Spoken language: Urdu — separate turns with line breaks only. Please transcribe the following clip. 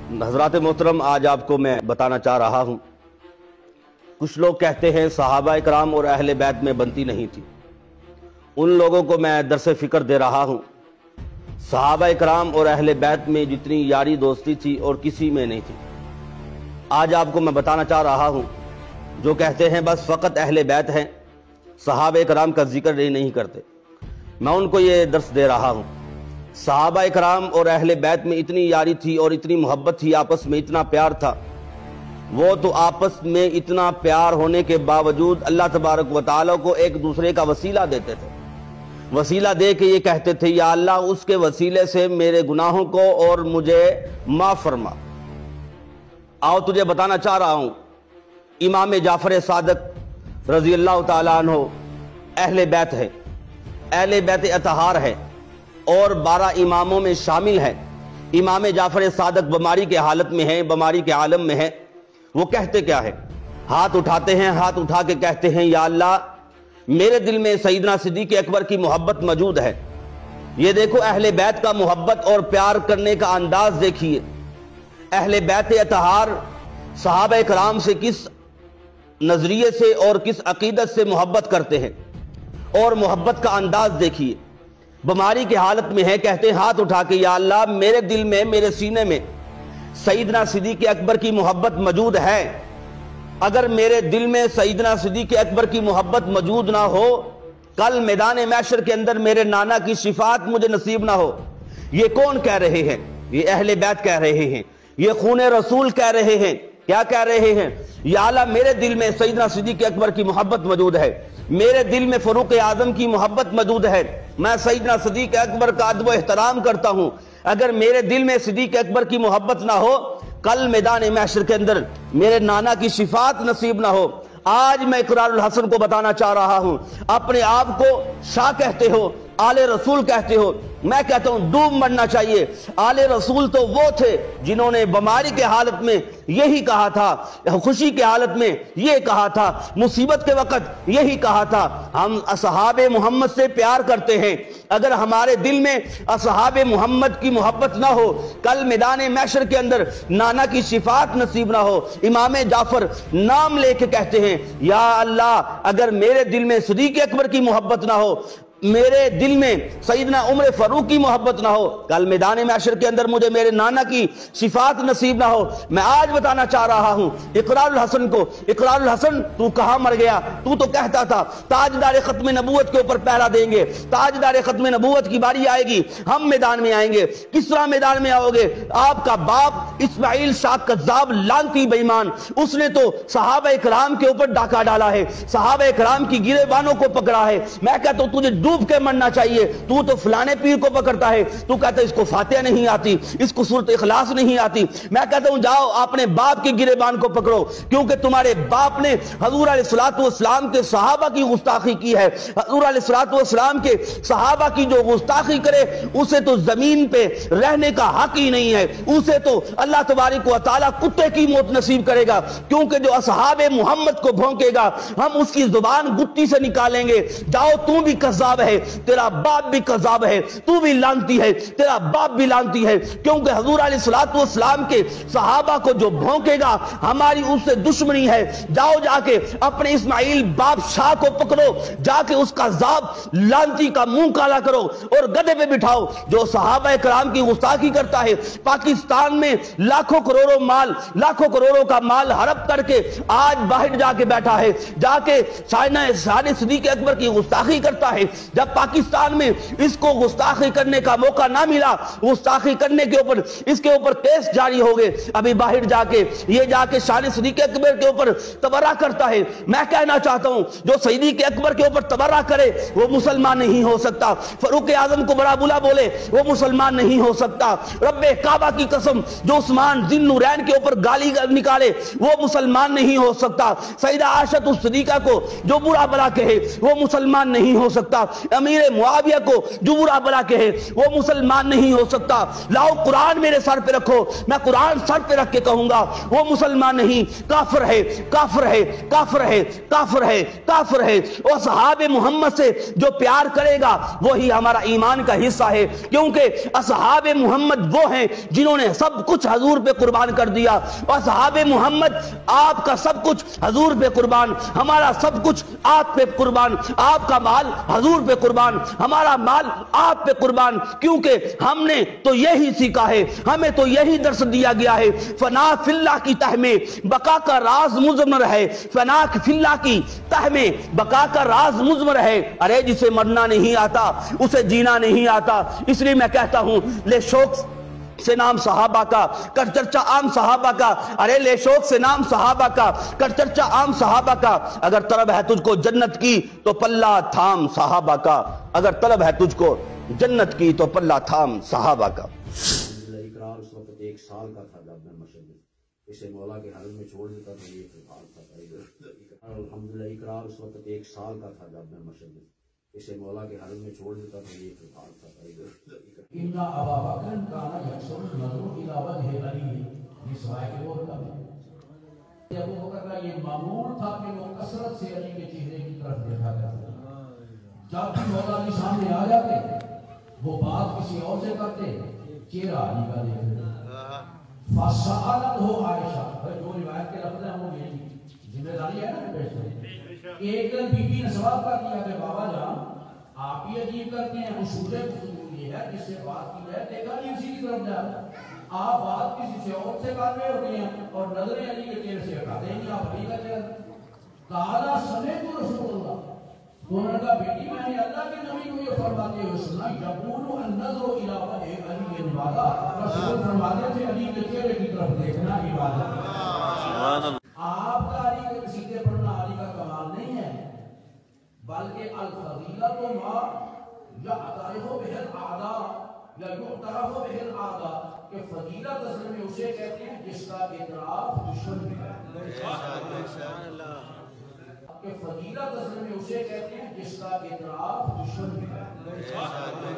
حضرات محترم، آج آپ کو میں بتانا چاہ رہا ہوں، کچھ لوگ کہتے ہیں صحابہ اکرام اور اہل بیت میں بنتی نہیں تھی۔ ان لوگوں کو میں درس فکر دے رہا ہوں، صحابہ اکرام اور اہل بیت میں جتنی یاری دوستی تھی اور کسی میں نہیں تھی۔ آج آپ کو میں بتانا چاہ رہا ہوں، جو کہتے ہیں بس فقط اہل بیت ہیں، صحابہ اکرام کا ذکر نہیں کرتے، میں ان کو یہ درس دے رہا ہوں۔ صحابہ اکرام اور اہل بیت میں اتنی یاری تھی اور اتنی محبت تھی، آپس میں اتنا پیار تھا، وہ تو آپس میں اتنا پیار ہونے کے باوجود اللہ تبارک و تعالیٰ کو ایک دوسرے کا وسیلہ دیتے تھے۔ وسیلہ دے کے یہ کہتے تھے، یا اللہ اس کے وسیلے سے میرے گناہوں کو اور مجھے معاف فرما۔ آؤ تجھے بتانا چاہ رہا ہوں، امام جعفر صادق رضی اللہ تعالیٰ عنہ اہل بیت ہے، اہل بیت اطہار ہے اور 12 اماموں میں شامل ہے۔ امام جعفر صادق بیماری کے حالت میں ہیں، بیماری کے عالم میں ہیں۔ وہ کہتے کیا ہے؟ ہاتھ اٹھاتے ہیں، ہاتھ اٹھا کے کہتے ہیں، یا اللہ میرے دل میں سیدنا صدیق اکبر کی محبت موجود ہے۔ یہ دیکھو اہل بیت کا محبت اور پیار کرنے کا انداز دیکھیے، اہل بیت اطہار صحابہ کرام سے کس نظریے سے اور کس عقیدت سے محبت کرتے ہیں، اور محبت کا انداز دیکھیے۔ بیماری کی حالت میں ہے، کہتے ہیں ہاتھ اٹھا کے، یا اللہ میرے دل میں، میرے سینے میں سیدنا صدیق اکبر کی محبت موجود ہے۔ اگر میرے دل میں سیدنا صدیق اکبر کی محبت موجود نہ ہو، کل میدان محشر کے اندر میرے نانا کی شفاعت مجھے نصیب نہ ہو۔ یہ کون کہہ رہے ہیں؟ یہ اہل بیت کہہ رہے ہیں، یہ خون رسول کہہ رہے ہیں۔ کیا کہہ رہے ہیں؟ یا اللہ میرے دل میں سیدنا صدیق اکبر کی محبت موجود ہے، میرے دل میں فاروق اعظم کی محبت موجود ہے، میں سیدنا صدیق اکبر کا ادب و احترام کرتا ہوں۔ اگر میرے دل میں صدیق اکبر کی محبت نہ ہو، کل میدان محشر کے اندر میرے نانا کی شفاعت نصیب نہ ہو۔ آج میں اقرار الحسن کو بتانا چاہ رہا ہوں، اپنے آپ کو شاہ کہتے ہو، آل رسول کہتے ہو، میں کہتا ہوں ڈوب مرنا چاہیے۔ آل رسول تو وہ تھے جنہوں نے بیماری کے حالت میں یہی کہا تھا، خوشی کے حالت میں یہ کہا تھا، مصیبت کے وقت یہی کہا تھا، ہم اصحاب محمد سے پیار کرتے ہیں۔ اگر ہمارے دل میں اصحاب محمد کی محبت نہ ہو، کل میدان محشر کے اندر نانا کی شفاعت نصیب نہ ہو۔ امام جعفر نام لے کے کہتے ہیں، یا اللہ اگر میرے دل میں صدیق اکبر کی محبت نہ ہو، میرے دل میں سیدنا عمر فاروق کی محبت نہ ہو، کل میدان محشر کے اندر مجھے میرے نانا کی شفاعت نصیب نہ ہو۔ میں آج بتانا چاہ رہا ہوں اقرار الحسن کو، اقرار الحسن تو کہاں مر گیا؟ تو کہتا تھا تاجدار ختم نبوت کے اوپر پہرا دیں گے، تاجدار ختم نبوت کی باری آئے گی، ہم میدان میں آئیں گے۔ کس طرح میدان میں آؤ گے؟ آپ کا باپ اسماعیل شاہ کذاب لعنتی بے ایمان، اس نے تو صحابہ اکرام کے اوپر ڈاکہ ڈالا ہے، صحابہ اکرام کی گریبانوں کو پکڑا ہے۔ میں کہتا ہوں تجھے ڈوب کے مرنا چاہیے۔ تو فلانے پیر کو پکڑتا ہے، تو کہتا ہے اس کو فاتحہ نہیں آتی، اس کو سورۃ اخلاص نہیں آتی۔ میں کہتا ہوں جاؤ اپنے باپ کی گریبان کو پکڑو، کیونکہ تمہارے باپ نے حضور علیہ الصلوۃ والسلام کے صحابہ کی گستاخی کی ہے۔ حضور علیہ الصلوۃ والسلام کے صحابہ کی جو گستاخی کرے، اسے تو زمین پہ رہنے کا حق ہی نہیں ہے، اسے تو اللہ تبارک و تعالیٰ کتے کی موت نصیب کرے گا، کیونکہ جو اصحاب محمد کو بھونکے گا ہم اس کی زبان گتی سے نکالیں گے۔ جاؤ تو بھی کذاب ہے، تیرا باپ بھی کذاب ہے، تو بھی لعنتی ہے، تیرا باپ بھی لعنتی ہے، کیونکہ حضور علیہ الصلوۃ والسلام کے صحابہ کو جو بھونکے گا ہماری اس سے دشمنی ہے۔ جاؤ جا کے اپنے اسماعیل باپ شاہ کو پکڑو، جا کے اس کا ذاب لعنتی کا منہ کالا کرو اور گدھے پہ بٹھاؤ۔ جو صحابہ کرام کی گستاخی کرتا ہے، پاکستان میں لاکھوں کروڑوں مال، لاکھوں کروڑوں کا مال ہڑپ کر کے آج باہر جا کے بیٹھا ہے، جا کے شان صدیق اکبر کی گستاخی کرتا ہے۔ جب پاکستان میں اس کو گستاخی کرنے کا موقع نہ ملا، گستاخی کرنے کے اوپر اس کے اوپر کیس جاری ہو گئے، ابھی باہر جا کے شان صدیق اکبر کے اوپر تبرہ کرتا ہے۔ میں کہنا چاہتا ہوں جو صدیق اکبر کے اوپر تبرہ کرے وہ مسلمان نہیں ہو سکتا، فاروق اعظم کو بڑا بلا بولے وہ مسلمان نہیں ہو سکتا، رب کعبہ کی قسم جو عثمان ذی نورین کے اوپر گالی نکالے وہ مسلمان نہیں ہو سکتا، سیدہ عائشہ الصدیقہ کو جو برا بلا کہے وہ مسلمان نہیں ہو سکتا۔ امیر معاویہ کو جو برا بلا کہے وہ مسلمان نہیں ہو سکتا. لاؤ قرآن میرے سر پہ رکھو, میں قرآن سر پہ رکھ کے کہوں گا وہ مسلمان نہیں, کافر ہے, کافر ہے, کافر ہے, کافر ہے, کافر ہے. اور اصحاب محمد سے جو پیار کرے گا وہی ہمارا ایمان کا حصہ ہے, کیونکہ اصحاب محمد وہ ہیں جنہوں نے سب کچھ حضور پہ قربان کر دیا. اصحاب محمد آپ کا سب کچھ حضور پہ قربان, ہمارا سب کچھ آپ پہ قربان, آپ کا مال حضور پہ قربان, ہمارا مال آپ پہ قربان, کیونکہ ہم نے تو یہی سیکھا ہے, ہمیں تو یہی درس دیا گیا ہے. فنا فی اللہ کی تہ میں بقا کا راز مضمر ہے, فنا فی اللہ کی تہ میں بقا کا راز مضمر ہے. ارے جسے مرنا نہیں آتا اسے جینا نہیں آتا. اس لیے میں کہتا ہوں لے شوق سے نام صحابہ کا, کر چرچا عام صحابہ کا. ارے لے شوق سے نام صحابہ کا, کر چرچا عام صحابہ کا. اگر طلب ہے تجھ کو جنت کی تو پلہ تھام صحابہ کا, اگر طلب ہے تجھ کو جنت کی تو پلہ تھام صحابہ کا.
اقرار اس وقت 1 سال کا تھا جب میں مشہد اسے مولا کے حرم میں چھوڑ دیتا تھا. یہ حال تھا الحمدللہ. اقرار اس وقت 1 سال کا تھا جب میں مشہد اسے مولا کے حرم میں چھوڑ دیتا تھا. یہ حال تھا. ان ابا بکر کانا یکسر نظر الى وجه علی, یہ سوائے کے وہ کا ابو بکر کا یہ معمول تھا کہ وہ کثرت سے علی کے چہرے کی طرف دیکھا کرتا. جب بھی مولا علی سامنے آ جاتے وہ بات کسی اور سے کرتے, چہرہ علی کا دیکھتے. فسالت ہو عائشہ, جو روایت کے لفظ ہیں وہ یہی ذمہ داری ہے نا بیٹھے. ایک دن بی بی نے سوال کر دیا کہ بابا جان آپ ہی عجیب کرتے ہیں, اصول یہ ہے جس سے بات کی جائے دیکھا نہیں اسی کی طرف جا رہا ہے. آپ بات کسی سے اور سے کر رہے ہوتے ہیں اور نظریں علی کے چہرے سے ہٹاتے ہیں, آپ علی کا چہرہ. کالا سمیت رسول اللہ, انہوں نے کہا بیٹی میں نے اللہ کے نبی کو یہ فرماتے ہوئے سنا, یقول النظر الی وجه علی عبادت, رسول فرماتے تھے علی کے چہرے کی طرف دیکھنا عبادت. سبحان اللہ. آپ کا علی کے قصیدے پڑھنا علی کا کمال نہیں ہے, بلکہ الفضیلۃ ما یعترف بہ الاعداء یا یعترف بہ الاعداء, کہ فضیلت اصل میں اسے کہتے ہیں جس کا اعتراف دشمن بھی کرے. سبحان اللہ. کہ فضیلت اصل میں اسے کہتے ہیں جس کا اعتراف دشمن بھی کرے.